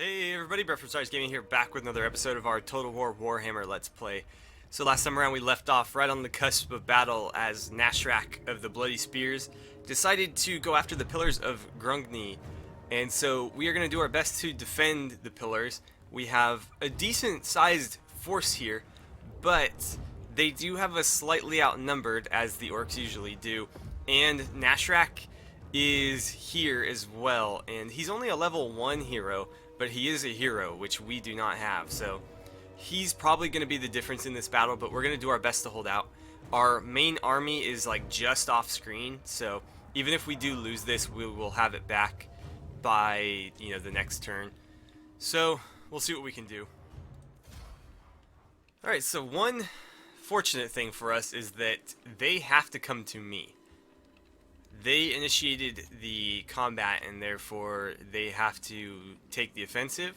Hey everybody, AstartesGaming here, back with another episode of our Total War Warhammer Let's Play. So last time around we left off right on the cusp of battle as Nashrak of the Bloody Spears decided to go after the pillars of Grungni. And so we are going to do our best to defend the pillars. We have a decent sized force here, but they do have us slightly outnumbered, as the orcs usually do. And Nashrak is here as well, and he's only a level 1 hero, but he is a hero, which we do not have, so he's probably going to be the difference in this battle, but we're going to do our best to hold out. Our main army is like just off screen, so even if we do lose this, we will have it back by, the next turn. So we'll see what we can do. Alright, so one fortunate thing for us is that they have to come to me. They initiated the combat, and therefore they have to take the offensive.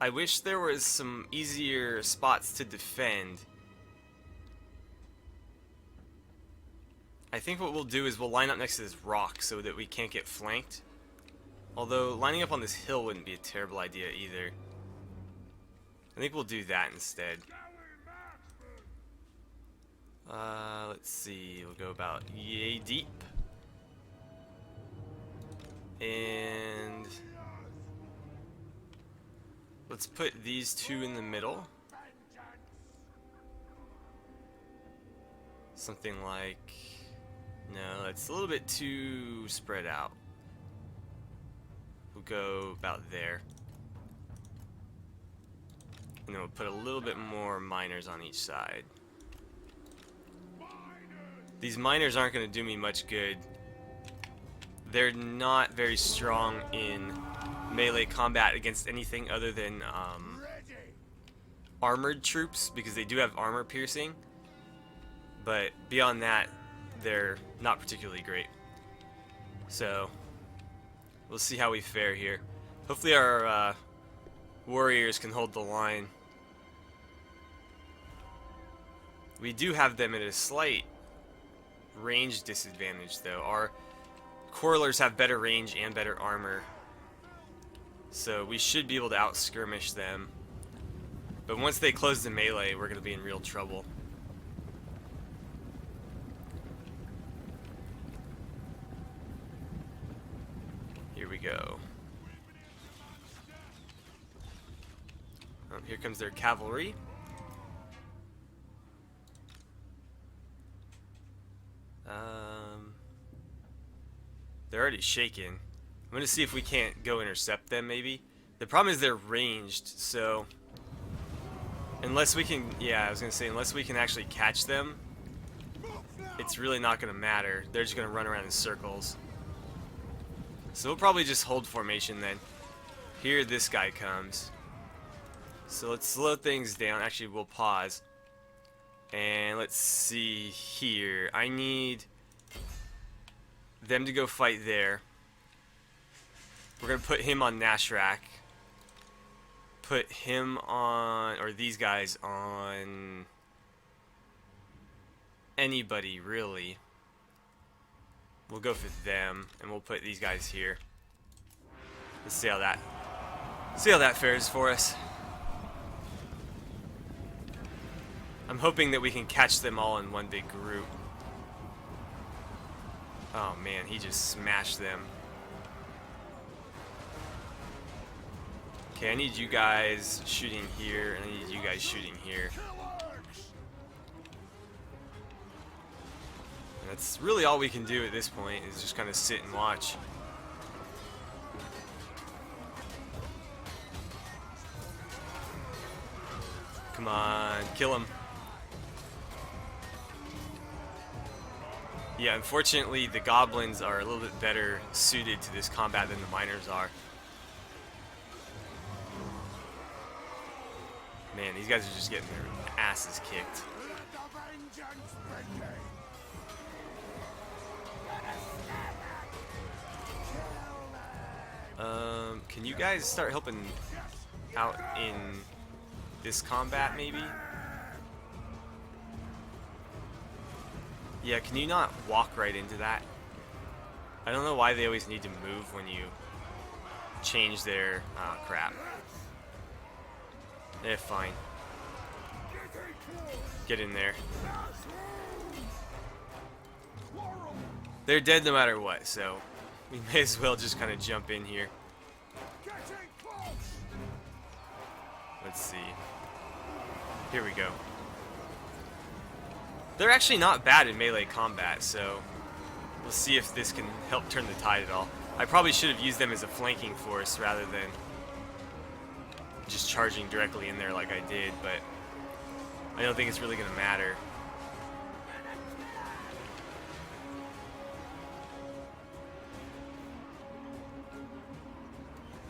I wish there was some easier spots to defend. I think what we'll do is we'll line up next to this rock so that we can't get flanked. Although lining up on this hill wouldn't be a terrible idea either. I think we'll do that instead. Let's see, we'll go about yay deep. And let's put these two in the middle. Something like, no, it's a little bit too spread out. We'll go about there. And then we'll put a little bit more miners on each side. These miners aren't going to do me much good. They're not very strong in melee combat against anything other than armored troops, because they do have armor piercing, but beyond that they're not particularly great. So we'll see how we fare here. Hopefully our warriors can hold the line. We do have them at a slight range disadvantage though. Our Corlers have better range and better armor, so we should be able to out-skirmish them. But once they close the melee, we're going to be in real trouble. Here we go. Here comes their cavalry. They're already shaken. I'm going to see if we can't go intercept them, maybe. The problem is they're ranged, so unless we can, I was going to say, unless we can actually catch them, it's really not going to matter. They're just going to run around in circles. So we'll probably just hold formation then. Here this guy comes. So let's slow things down. Actually, we'll pause. And let's see here. I need them to go fight there. We're going to put him on Nashrak. Put him on, or these guys on anybody, really. We'll go for them, and we'll put these guys here. Let's see how that fares for us. I'm hoping that we can catch them all in one big group. Oh man, he just smashed them. Okay, I need you guys shooting here, and I need you guys shooting here. And that's really all we can do at this point, is just kind of sit and watch. Come on, kill him. Yeah, unfortunately the goblins are a little bit better suited to this combat than the miners are. Man, these guys are just getting their asses kicked. Can you guys start helping out in this combat, maybe? Yeah, can you not walk right into that? I don't know why they always need to move when you change their... Oh, crap. Fine. Get in there. They're dead no matter what, so we may as well just kind of jump in here. Let's see. Here we go. They're actually not bad in melee combat, so we'll see if this can help turn the tide at all. I probably should have used them as a flanking force rather than just charging directly in there like I did, but I don't think it's really going to matter.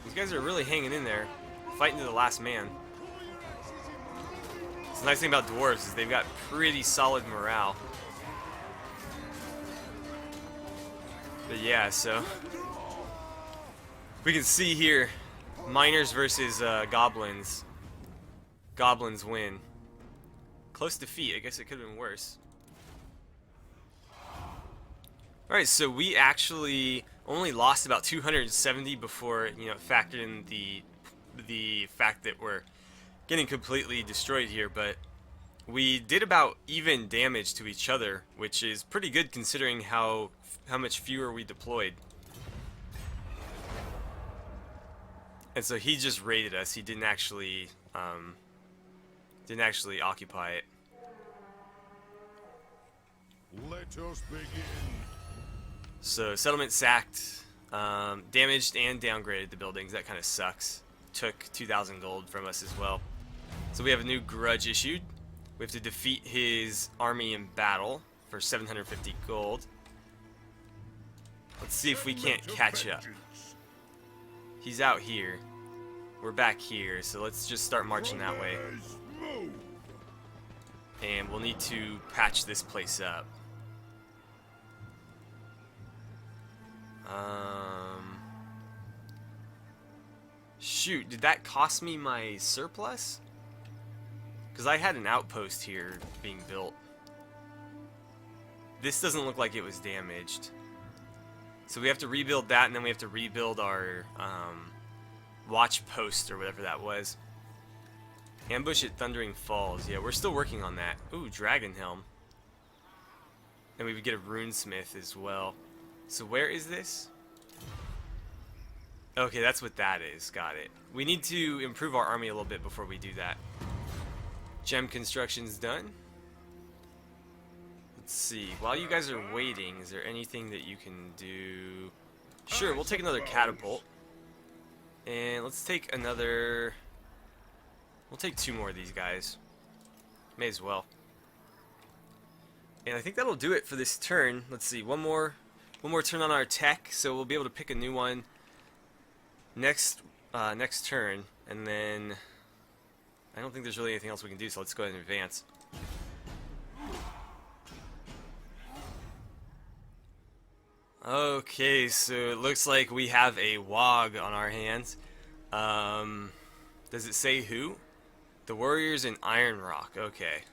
These guys are really hanging in there, fighting to the last man. The nice thing about dwarves is they've got pretty solid morale. But yeah, so we can see here, miners versus goblins. Goblins win. Close defeat. I guess it could have been worse. Alright, so we actually only lost about 270 before, you know, factored in the fact that we're getting completely destroyed here, but we did about even damage to each other, which is pretty good considering how much fewer we deployed. And so he just raided us. He didn't actually occupy it. Let us begin. So settlement sacked, damaged and downgraded the buildings. That kind of sucks. Took 2,000 gold from us as well. So we have a new grudge issued. We have to defeat his army in battle for 750 gold. Let's see if we can't catch up. He's out here. We're back here, so let's just start marching that way. And we'll need to patch this place up. Shoot, did that cost me my surplus? Because I had an outpost here being built. This doesn't look like it was damaged. So we have to rebuild that, and then we have to rebuild our watch post, or whatever that was. Ambush at Thundering Falls. Yeah, we're still working on that. Ooh, Dragon Helm. And we would get a Runesmith as well. So where is this? Okay, that's what that is. Got it. We need to improve our army a little bit before we do that. Gem construction's done. Let's see. While you guys are waiting, is there anything that you can do? Sure, we'll take another catapult. And let's take another... We'll take 2 more of these guys. May as well. And I think that'll do it for this turn. Let's see, one more turn on our tech, so we'll be able to pick a new one next turn, and then I don't think there's really anything else we can do, so let's go ahead and advance. Okay, so it looks like we have a Wog on our hands. Does it say who? The warriors in Iron Rock. Okay.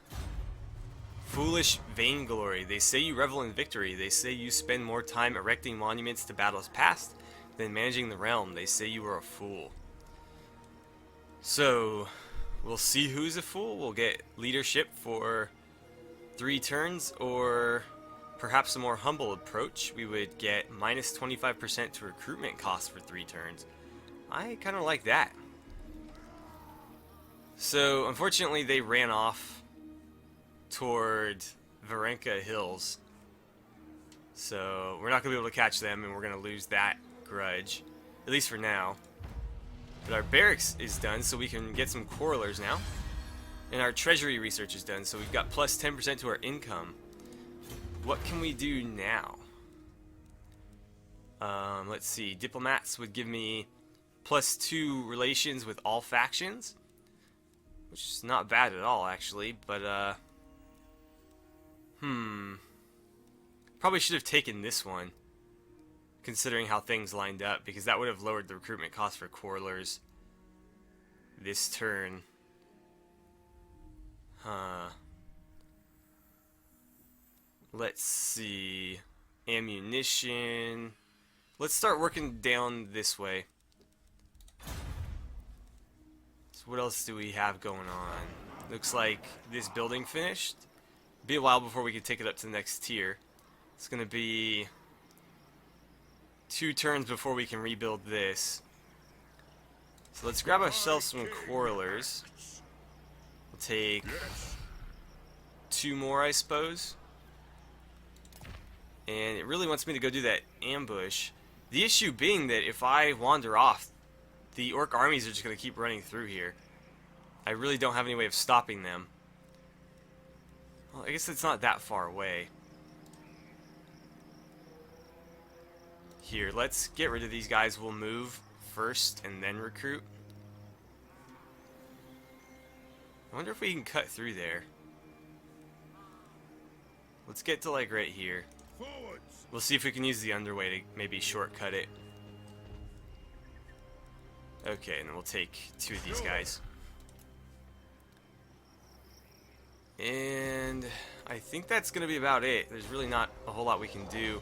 Foolish vainglory. They say you revel in victory. They say you spend more time erecting monuments to battles past than managing the realm. They say you are a fool. So, we'll see who's a fool. We'll get leadership for 3 turns, or perhaps a more humble approach. We would get minus 25% to recruitment costs for 3 turns. I kind of like that. So, unfortunately, they ran off toward Varenka Hills. So, we're not going to be able to catch them, and we're going to lose that grudge. At least for now. But our barracks is done, so we can get some correlers now. And our treasury research is done, so we've got plus 10% to our income. What can we do now? Let's see. Diplomats would give me plus 2 relations with all factions. Which is not bad at all, actually, but, probably should have taken this one, considering how things lined up, because that would have lowered the recruitment cost for correlers this turn. Let's see. Ammunition. Let's start working down this way. So what else do we have going on? Looks like this building finished. Be a while before we can take it up to the next tier. It's gonna be 2 turns before we can rebuild this. So let's grab ourselves some quarrelers. We'll take 2 more, I suppose. And it really wants me to go do that ambush. The issue being that if I wander off, the orc armies are just going to keep running through here. I really don't have any way of stopping them. Well, I guess it's not that far away. Here, let's get rid of these guys. We'll move first and then recruit. I wonder if we can cut through there. Let's get to like right here. Forwards. We'll see if we can use the underway to maybe shortcut it. Okay, and then we'll take 2 of these guys. And I think that's going to be about it. There's really not a whole lot we can do.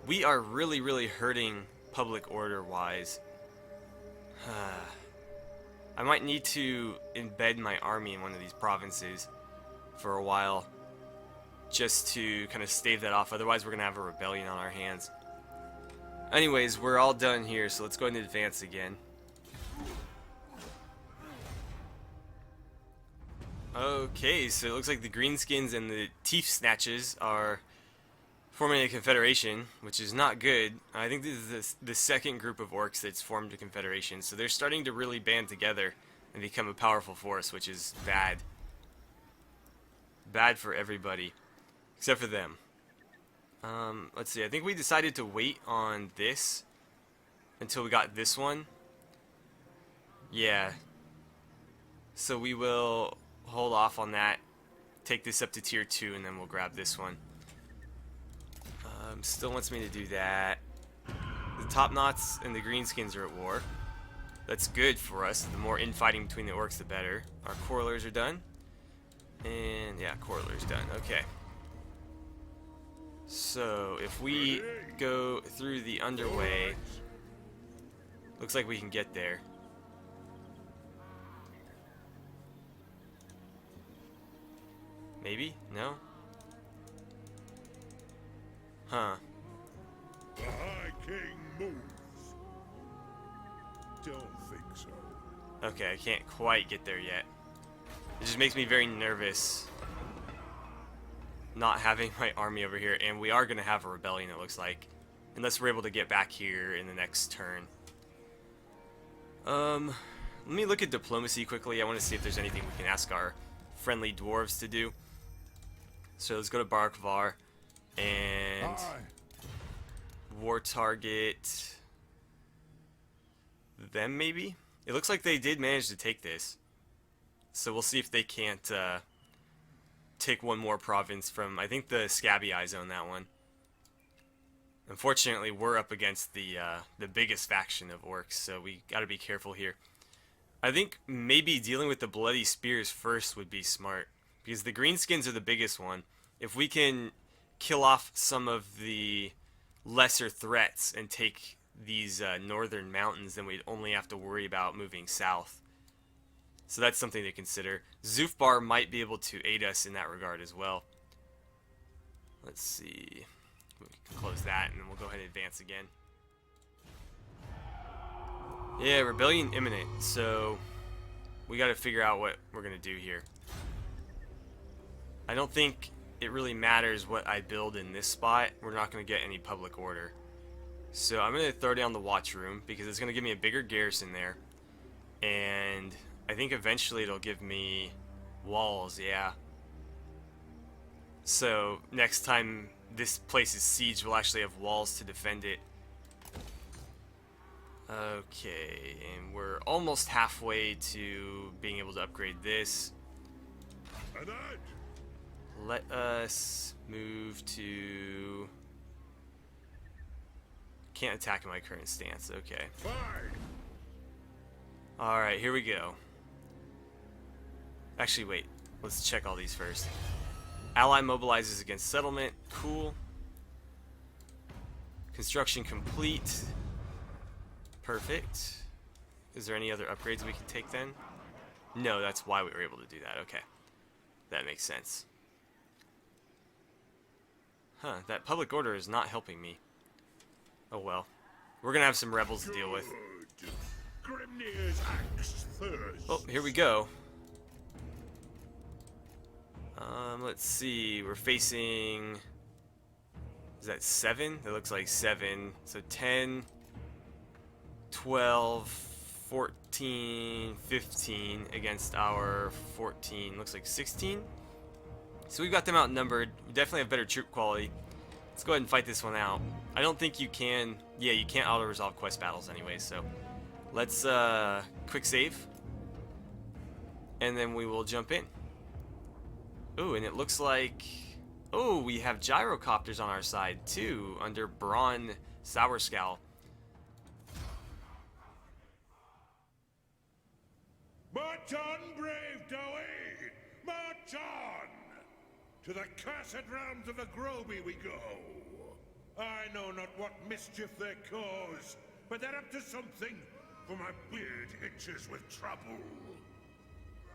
We are really, really hurting public order-wise. I might need to embed my army in one of these provinces for a while, just to kind of stave that off. Otherwise, we're going to have a rebellion on our hands. Anyways, we're all done here, so let's go ahead and advance again. Okay, so it looks like the Greenskins and the Teeth Snatches are forming a confederation, which is not good. I think this is the second group of orcs that's formed a confederation, so they're starting to really band together and become a powerful force, which is bad. Bad for everybody, except for them. Let's see, I think we decided to wait on this until we got this one. Yeah. So we will hold off on that, take this up to tier 2, and then we'll grab this one. Still wants me to do that. The Top Knots and the Greenskins are at war. That's good for us. The more infighting between the orcs, the better. Our Quarrelers are done. And yeah, Quarreler's done. Okay. So if we go through the underway, looks like we can get there. Maybe? No? Huh. The High King moves. Don't think so. Okay, I can't quite get there yet. It just makes me very nervous not having my army over here, and we are going to have a rebellion, it looks like, unless we're able to get back here in the next turn. Let me look at diplomacy quickly. I want to see if there's anything we can ask our friendly dwarves to do. So let's go to Barkvar and war target them, maybe? It looks like they did manage to take this. So we'll see if they can't take one more province from, I think, the Scabby Eyes own that one. Unfortunately, we're up against the biggest faction of orcs, so we gotta be careful here. I think maybe dealing with the Bloody Spears first would be smart, because the Greenskins are the biggest one. If we can kill off some of the lesser threats and take these northern mountains, then we'd only have to worry about moving south. So that's something to consider. Zufbar might be able to aid us in that regard as well. Let's see. We can close that, and then we'll go ahead and advance again. Yeah, rebellion imminent, so we got to figure out what we're going to do here. I don't think it really matters what I build in this spot. We're not going to get any public order. So I'm going to throw down the watch room, because it's going to give me a bigger garrison there. And I think eventually it'll give me walls, yeah. So next time this place is sieged, we'll actually have walls to defend it. Okay, and we're almost halfway to being able to upgrade this. Let us move to... Can't attack in my current stance, okay. Alright, here we go. Actually, wait. Let's check all these first. Ally mobilizes against settlement. Cool. Construction complete. Perfect. Is there any other upgrades we can take then? No, that's why we were able to do that. Okay. That makes sense. Huh, that public order is not helping me. Oh well. We're gonna have some rebels to deal with. Good. Grimnir's axe thirst. Oh, here we go. Let's see. We're facing... Is that 7? That looks like 7. So 10, 12, 14, 15 against our 14. Looks like 16. So we've got them outnumbered. We definitely have better troop quality. Let's go ahead and fight this one out. I don't think you can... Yeah, you can't auto-resolve quest battles anyway, so... Let's quick save. And then we will jump in. Ooh, and it looks like... Oh, we have gyrocopters on our side, too, under Braun Sauerscowl. March on, brave Dowie! March on! To the cursed realms of the Groby we go. I know not what mischief they cause, but they're up to something, for my beard itches with trouble.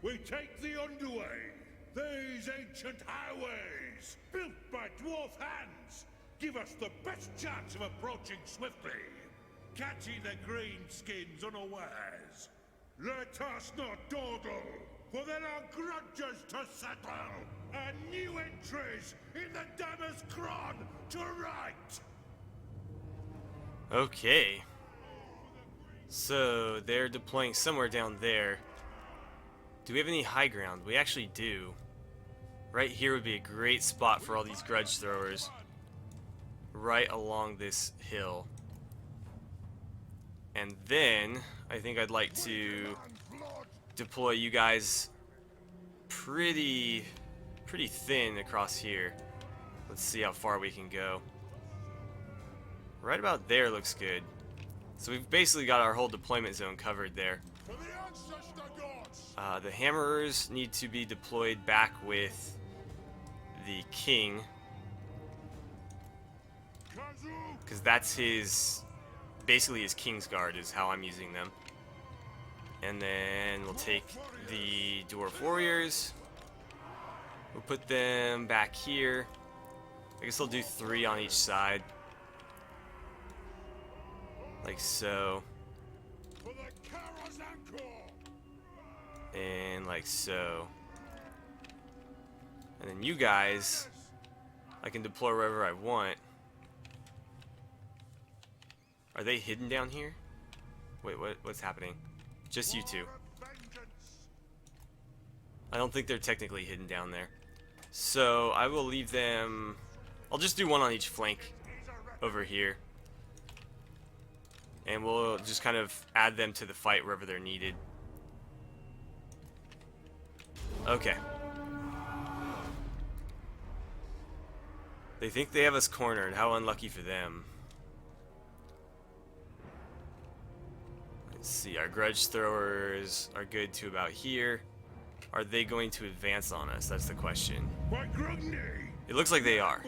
We take the underway. These ancient highways, built by dwarf hands, give us the best chance of approaching swiftly, catching the greenskins unawares. Let us not dawdle, for there are grudges to settle, and new entries in the Dammer's Cron to right. Okay. So, they're deploying somewhere down there. Do we have any high ground? We actually do. Right here would be a great spot for all these grudge throwers. Right along this hill. And then, I think I'd like to deploy you guys pretty thin across here. Let's see how far we can go. Right about there looks good. So we've basically got our whole deployment zone covered there. The hammerers need to be deployed back with the king, because that's his, basically his king's guard is how I'm using them. And then we'll take the dwarf warriors, we'll put them back here. I guess I'll do 3 on each side, like so. And like so. And then you guys, I can deploy wherever I want. Are they hidden down here? Wait, what's happening? Just you two. I don't think they're technically hidden down there. So I will leave them... I'll just do 1 on each flank over here. And we'll just kind of add them to the fight wherever they're needed. Okay. They think they have us cornered. How unlucky for them. Let's see. Our grudge throwers are good to about here. Are they going to advance on us? That's the question. It looks like they are.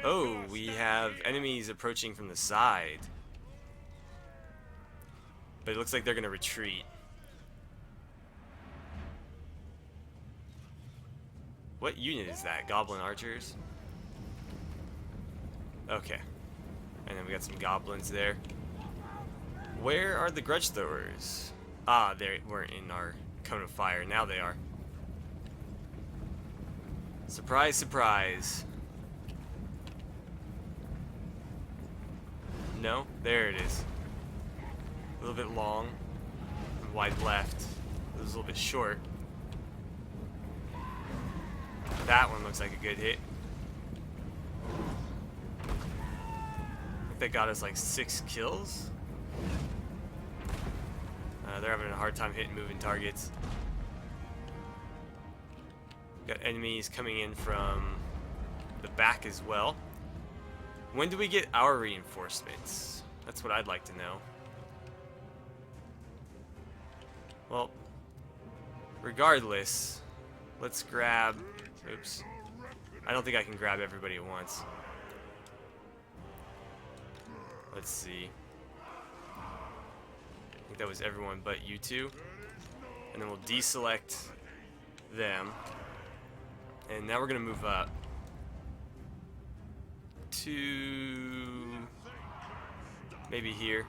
Oh, we have enemies approaching from the side. But it looks like they're going to retreat. What unit is that? Goblin archers? Okay. And then we got some goblins there. Where are the grudge throwers? Ah, they weren't in our cone of fire. Now they are. Surprise, surprise. No? There it is. A little bit long and wide left. It was a little bit short. That one looks like a good hit. I think that got us like 6 kills. They're having a hard time hitting moving targets. Got enemies coming in from the back as well. When do we get our reinforcements? That's what I'd like to know. Well, regardless, let's grab... Oops. I don't think I can grab everybody at once. – Let's see. I think that was everyone but you two. And then we'll deselect them. And now we're going to move up to maybe here.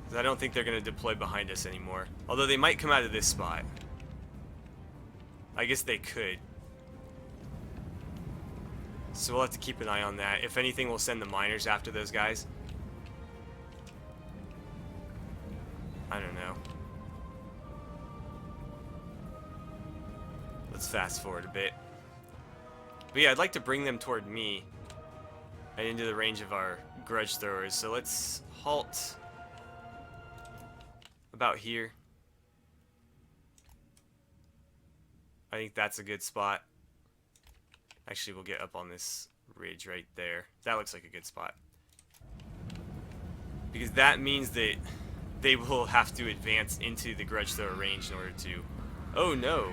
'Cause I don't think they're going to deploy behind us anymore. Although they might come out of this spot. I guess they could. So we'll have to keep an eye on that. If anything, we'll send the miners after those guys. I don't know. Let's fast forward a bit. But yeah, I'd like to bring them toward me and into the range of our grudge throwers. So let's halt about here. I think that's a good spot. Actually, we'll get up on this ridge right there. That looks like a good spot. Because that means that they will have to advance into the grudge thrower range in order to... Oh no!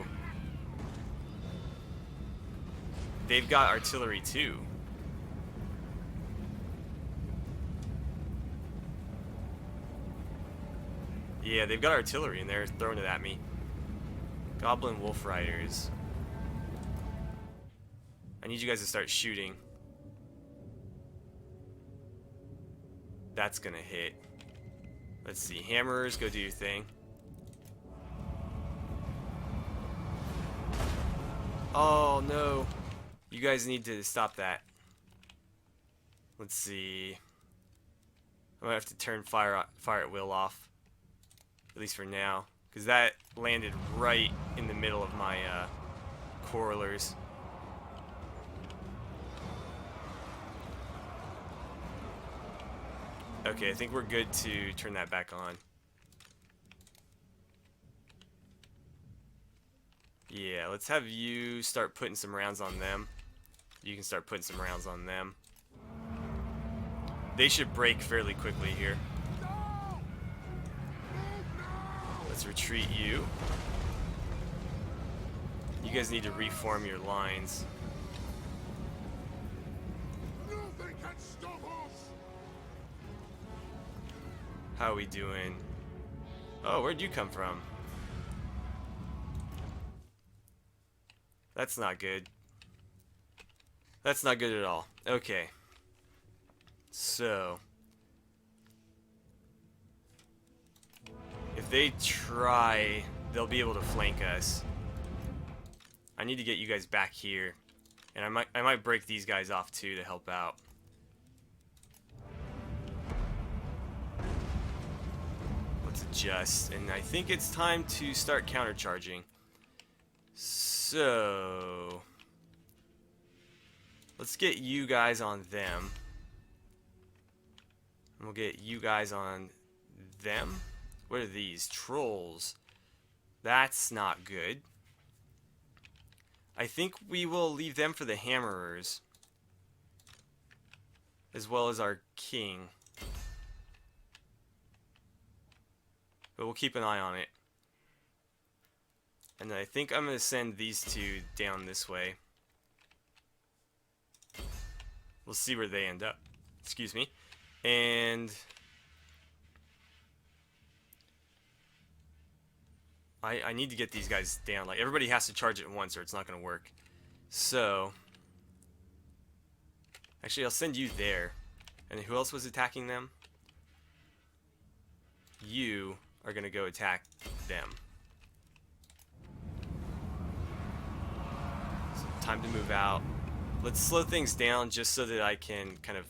They've got artillery too. Yeah, they've got artillery and they're throwing it at me. Goblin Wolf Riders. I need you guys to start shooting. That's gonna hit. Let's see. Hammerers, go do your thing. Oh no. You guys need to stop that. Let's see. I'm gonna have to turn fire at will off. At least for now. Because that landed right in the middle of my correlers. Okay, I think we're good to turn that back on. Yeah, let's have you start putting some rounds on them. You can start putting some rounds on them. They should break fairly quickly here. Let's retreat you. You guys need to reform your lines. Nothing can stop us. How are we doing? Oh, where'd you come from? That's not good. That's not good at all. Okay. So... if they try, they'll be able to flank us. I need to get you guys back here. And I might break these guys off too to help out. Let's adjust. And I think it's time to start countercharging. So... let's get you guys on them. And we'll get you guys on them. What are these? Trolls. That's not good. I think we will leave them for the hammerers. As well as our king. But we'll keep an eye on it. And then I think I'm going to send these two down this way. We'll see where they end up. Excuse me. And... I need to get these guys down. Like, everybody has to charge at once or it's not going to work. So... actually, I'll send you there. And who else was attacking them? You are going to go attack them. So, time to move out. Let's slow things down just so that I can kind of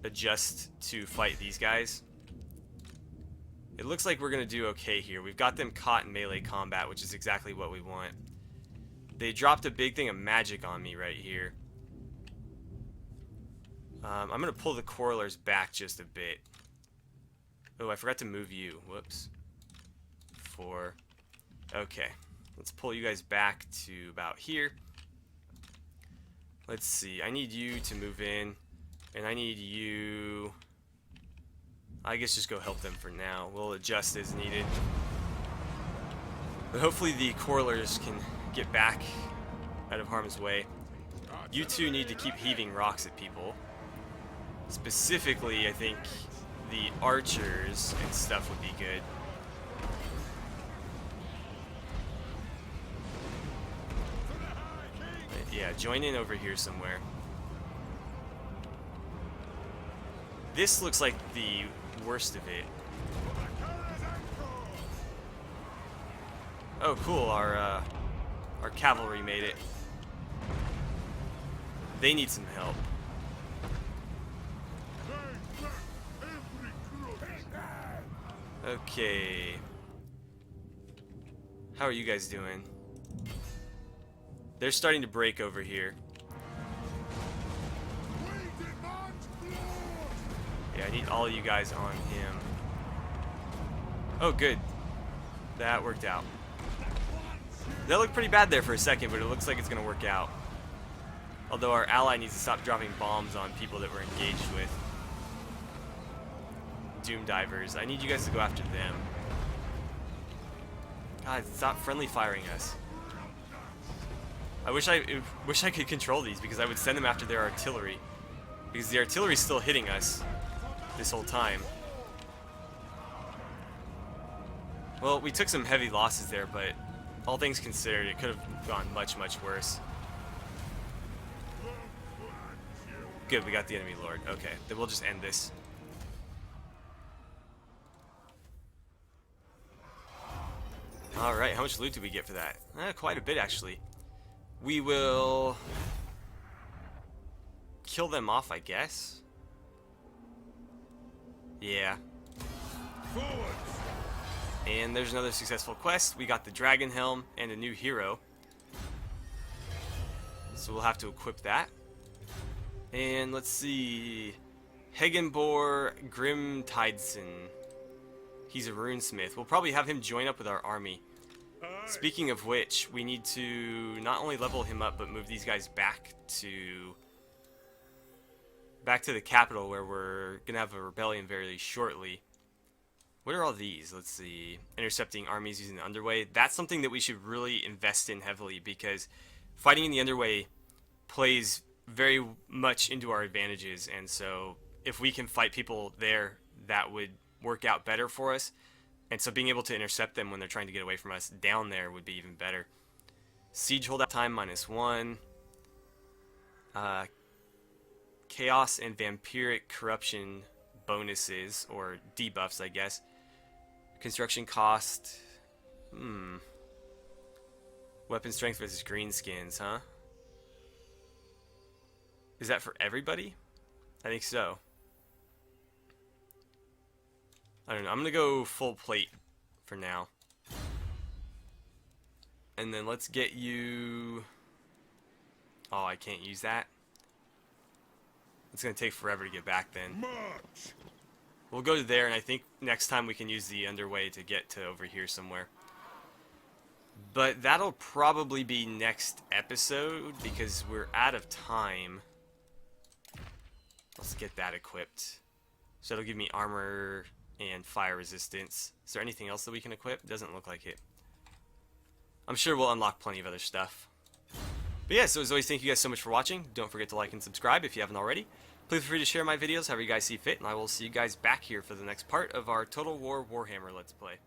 adjust to fight these guys. It looks like we're going to do okay here. We've got them caught in melee combat, which is exactly what we want. They dropped a big thing of magic on me right here. I'm going to pull the correlers back just a bit. Oh, I forgot to move you. Whoops. 4. Okay. Let's pull you guys back to about here. Let's see. I need you to move in. And I need you... I guess just go help them for now. We'll adjust as needed. But hopefully the correlers can get back out of harm's way. You two need to keep heaving rocks at people. Specifically, I think the archers and stuff would be good. Yeah, join in over here somewhere. This looks like the worst of it. Oh, cool! Our cavalry made it. They need some help. Okay. How are you guys doing? They're starting to break over here. Yeah, I need all of you guys on him. Oh, good. That worked out. That looked pretty bad there for a second, but it looks like it's going to work out. Although our ally needs to stop dropping bombs on people that we're engaged with. Doom divers. I need you guys to go after them. God, stop friendly firing us. I wish I could control these, because I would send them after their artillery. Because the artillery's still hitting us this whole time. Well, we took some heavy losses there, but all things considered, it could have gone much, much worse. Good, we got the enemy lord. Okay, then we'll just end this. Alright, how much loot did we get for that? Quite a bit, actually. We will kill them off, I guess. Yeah. And there's another successful quest. We got the dragon helm and a new hero. So we'll have to equip that. And let's see. Hegenbor Grimtidson. He's a runesmith. We'll probably have him join up with our army. Speaking of which, we need to not only level him up, but move these guys back to the capital, where we're gonna have a rebellion very shortly. What are all these? Let's see. Intercepting armies using the underway. That's something that we should really invest in heavily, because fighting in the underway plays very much into our advantages, and so if we can fight people there, that would work out better for us. And so being able to intercept them when they're trying to get away from us down there would be even better. Siege holdout time -1. Chaos and vampiric corruption bonuses, or debuffs, I guess. Construction cost. Weapon strength versus greenskins, huh? Is that for everybody? I think so. I don't know. I'm going to go full plate for now. And then let's get you... Oh, I can't use that. It's going to take forever to get back then. We'll go to there, and I think next time we can use the underway to get to over here somewhere. But that'll probably be next episode, because we're out of time. Let's get that equipped. So it'll give me armor and fire resistance. Is there anything else that we can equip? Doesn't look like it. I'm sure we'll unlock plenty of other stuff. But yeah, so as always, thank you guys so much for watching. Don't forget to like and subscribe if you haven't already. Please feel free to share my videos however you guys see fit, and I will see you guys back here for the next part of our Total War Warhammer Let's Play.